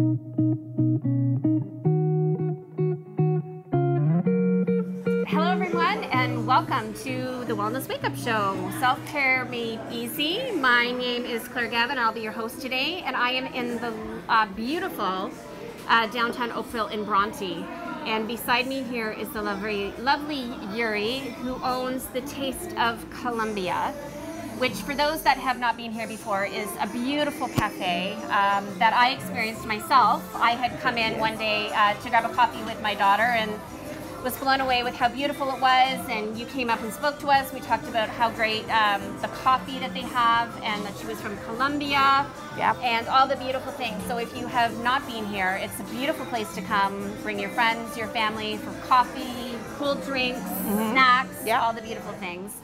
Hello everyone, and welcome to the Wellness Wake Up Show, Self-Care Made Easy. My name is Gavin. I'll be your host today, and I am in the beautiful downtown Oakville in Bronte. And beside me here is the lovely Yury, who owns the Taste of Colombia, which for those that have not been here before is a beautiful cafe that I experienced myself. I had come in one day to grab a coffee with my daughter and was blown away with how beautiful it was, and you came up and spoke to us. We talked about how great the coffee that they have, and that she was from Colombia, and all the beautiful things. So if you have not been here, it's a beautiful place to come. Bring your friends, your family for coffee, cool drinks, snacks, all the beautiful things.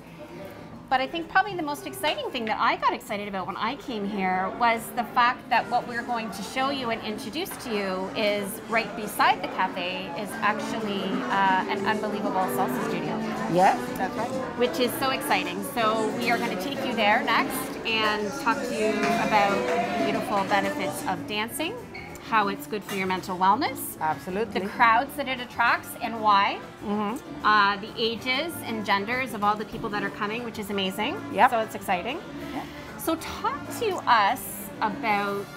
But I think probably the most exciting thing that I got excited about when I came here was the fact that what we're going to show you and introduce to you is right beside the cafe is actually an unbelievable salsa studio. Yes, that's right. Which is so exciting. So we are going to take you there next and talk to you about the beautiful benefits of dancing, how it's good for your mental wellness. Absolutely. The crowds that it attracts and why. The ages and genders of all the people that are coming, which is amazing. Yep. So it's exciting. Yep. So talk to us about,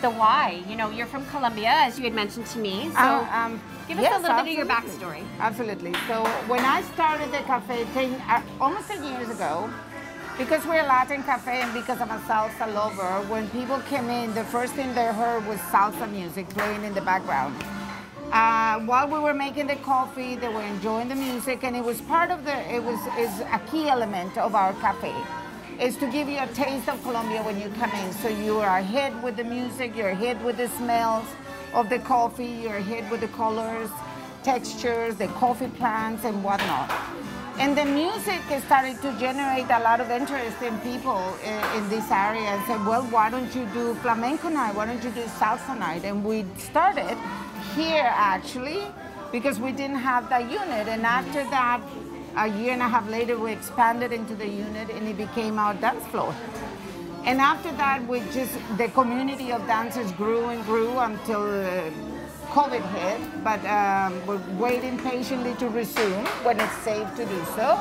the why. You're from Colombia, as you had mentioned to me. So give us a little bit of your backstory. Absolutely. So when I started the cafe almost 10 years ago, because we're a Latin cafe and because I'm a salsa lover, when people came in, the first thing they heard was salsa music playing in the background. While we were making the coffee, they were enjoying the music, and it was part of is a key element of our cafe, is to give you a taste of Colombia when you come in. So you are hit with the music, you're hit with the smells of the coffee, you're hit with the colors, textures, the coffee plants, and whatnot. And the music started to generate a lot of interest in people in this area, and said, well, why don't you do flamenco night? Why don't you do salsa night? And we started here actually because we didn't have that unit. And after that, a year and a half later, we expanded into the unit and it became our dance floor. And after that, the community of dancers grew and grew until COVID hit, but we're waiting patiently to resume when it's safe to do so.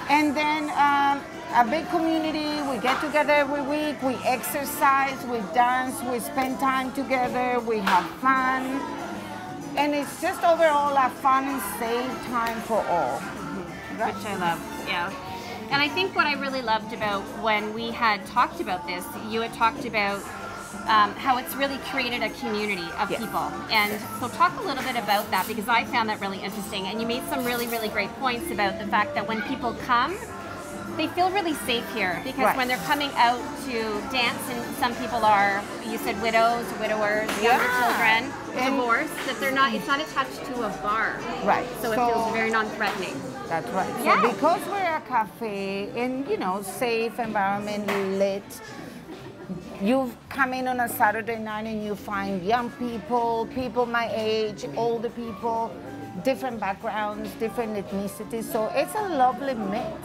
And then a big community, we get together every week, we exercise, we dance, we spend time together, we have fun. And it's just overall a fun and safe time for all. Right? Which I love, yeah. And I think what I really loved about when we had talked about this, you had talked about how it's really created a community of people. And so talk a little bit about that, because I found that really interesting. And you made some really, really great points about the fact that when people come, they feel really safe here, because when they're coming out to dance, and some people are, you said widows, widowers, younger children, divorced, that they're not, it's not attached to a bar. Right. So it feels very non-threatening. That's right. Yeah. So because we're a cafe in, safe environment, lit, you come in on a Saturday night and you find young people, people my age, older people, different backgrounds, different ethnicities. So it's a lovely mix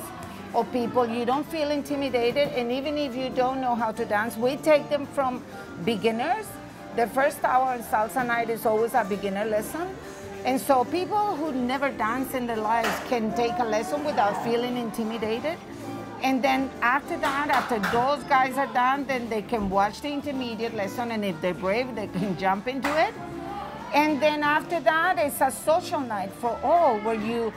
of people. You don't feel intimidated, and even if you don't know how to dance, we take them from beginners. The first hour on salsa night is always a beginner lesson. And so people who never danced in their lives can take a lesson without feeling intimidated. And then after that, after those guys are done, then they can watch the intermediate lesson, and if they're brave, they can jump into it. And then after that, it's a social night for all, where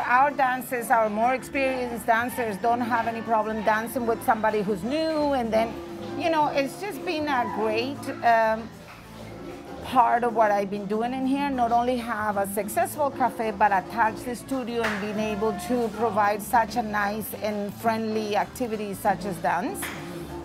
our dancers, our more experienced dancers, don't have any problem dancing with somebody who's new. And then, it's just been a great part of what I've been doing in here. Not only have a successful cafe, but attach the studio and being able to provide such a nice and friendly activity such as dance.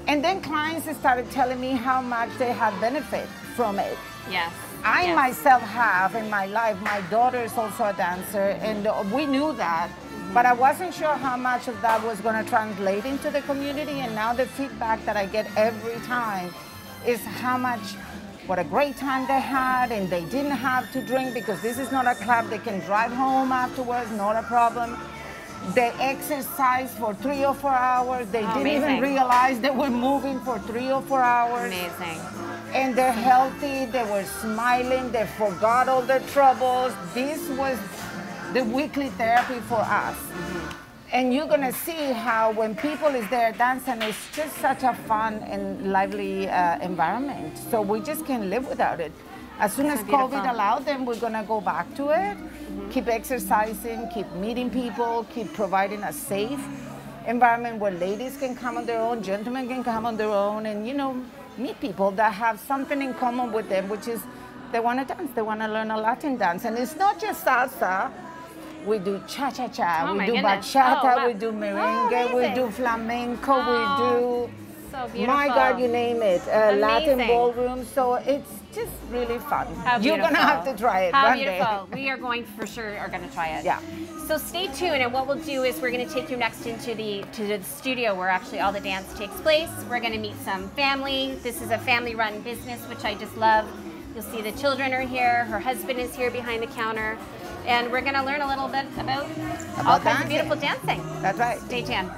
And then clients started telling me how much they have benefit from it. Yes. I myself have in my life. My daughter is also a dancer, and we knew that, but I wasn't sure how much of that was going to translate into the community. And now the feedback that I get every time is what a great time they had, and they didn't have to drink, because this is not a club. They can drive home afterwards, not a problem. They exercised for 3 or 4 hours. They didn't even realize they were moving for 3 or 4 hours. Amazing. and they're healthy, they were smiling, they forgot all their troubles. This was the weekly therapy for us. And you're gonna see how when people is there dancing, it's just such a fun and lively environment. So we just can't live without it. As soon as COVID allowed them, we're gonna go back to it, keep exercising, keep meeting people, keep providing a safe environment where ladies can come on their own, gentlemen can come on their own, and meet people that have something in common with them, which is they wanna dance, they wanna learn a Latin dance. And it's not just salsa. We do cha-cha-cha, we do bachata, we do merengue, we do flamenco, we do, so beautiful. My God, you name it, Latin ballroom. So it's just really fun. You're gonna have to try it one day. We are going for sure are gonna try it. Yeah. So stay tuned, and what we'll do is we're gonna take you next into the studio where actually all the dance takes place. We're gonna meet some family. This is a family-run business, which I just love. You'll see the children are here. Her husband is here behind the counter. And we're going to learn a little bit about all kinds of beautiful dancing. That's right. Stay tuned.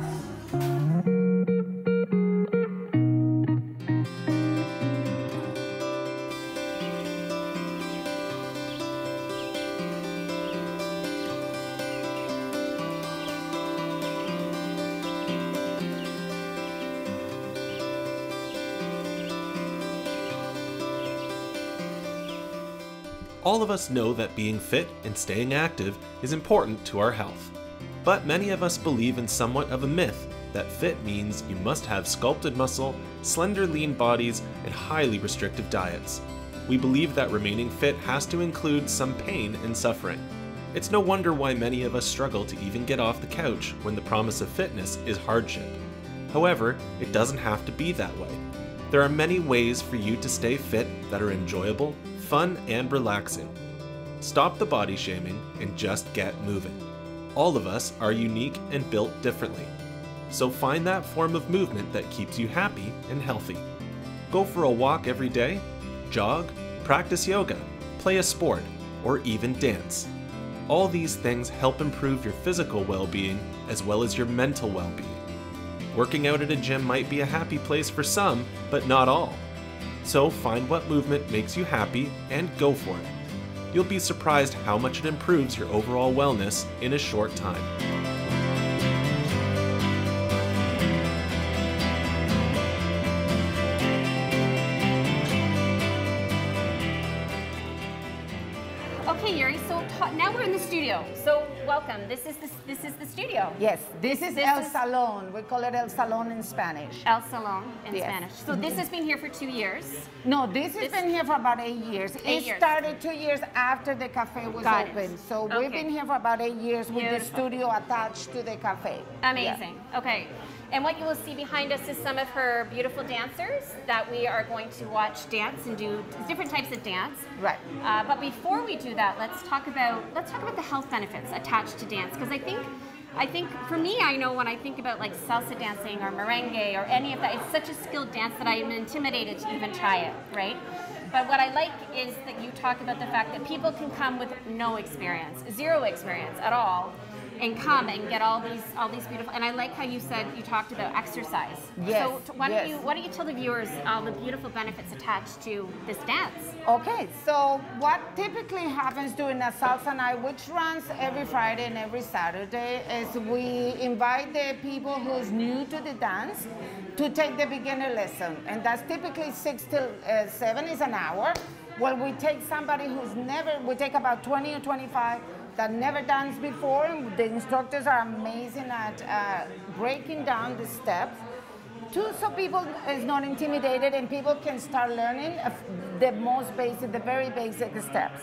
All of us know that being fit and staying active is important to our health. But many of us believe in somewhat of a myth that fit means you must have sculpted muscle, slender lean bodies, and highly restrictive diets. We believe that remaining fit has to include some pain and suffering. It's no wonder why many of us struggle to even get off the couch when the promise of fitness is hardship. However, it doesn't have to be that way. There are many ways for you to stay fit that are enjoyable, fun, and relaxing. Stop the body shaming and just get moving. All of us are unique and built differently. So find that form of movement that keeps you happy and healthy. Go for a walk every day, jog, practice yoga, play a sport, or even dance. All these things help improve your physical well-being as well as your mental well-being. Working out at a gym might be a happy place for some, but not all. So find what movement makes you happy and go for it. You'll be surprised how much it improves your overall wellness in a short time. Okay, Yury, so now we're in the studio. So welcome. This is the studio. Yes, this is El Salon. We call it El Salon in Spanish. El Salon in Spanish. So this has been here for 2 years? No, this has been here for about 8 years. It started 2 years after the cafe was open. So we've been here for about 8 years with the studio attached to the cafe. Amazing. Yeah. Okay. And what you will see behind us is some of her beautiful dancers that we are going to watch dance and do different types of dance. Right. But before we do that, let's talk about the health benefits attached to dance, because I think for me, I know when I think about like salsa dancing or merengue or any of that, it's such a skilled dance that I am intimidated to even try it, right? But what I like is that you talk about the fact that people can come with no experience, zero experience at all, and come and get all these beautiful. And I like how you said you talked about exercise. Yes. So why don't you tell the viewers all the beautiful benefits attached to this dance? Okay. So what typically happens during a salsa night, which runs every Friday and every Saturday, is we invite the people who's new to the dance to take the beginner lesson, and that's typically 6 till 7 is an hour. Well, we take somebody we take about 20 or 25 that never danced before, and the instructors are amazing at breaking down the steps, so people is not intimidated and people can start learning the very basic steps.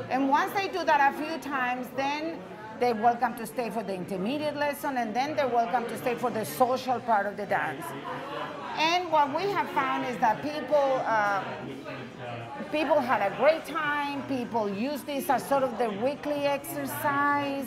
And once they do that a few times, then they're welcome to stay for the intermediate lesson, and then they're welcome to stay for the social part of the dance. And what we have found is that people had a great time. People use this as sort of their weekly exercise.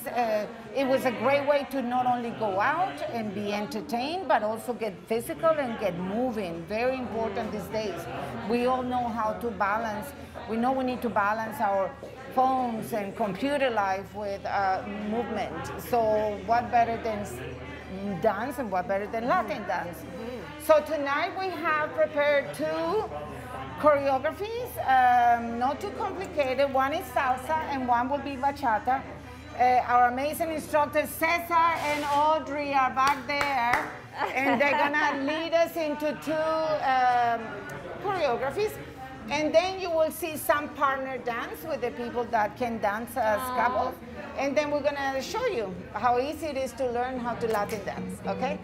It was a great way to not only go out and be entertained, but also get physical and get moving. Very important these days. We all know how to balance. We know we need to balance our phones and computer life with movement. So what better than dance, and what better than Latin dance? So tonight we have prepared 2 choreographies, not too complicated. One is salsa and one will be bachata. Our amazing instructors, Cesar and Audrey, are back there, and they're gonna lead us into two choreographies. And then you will see some partner dance with the people that can dance as couples. And then we're gonna show you how easy it is to learn how to Latin dance, okay?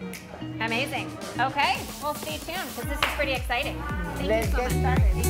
Amazing. Okay, well stay tuned because this is pretty exciting. Let's get started.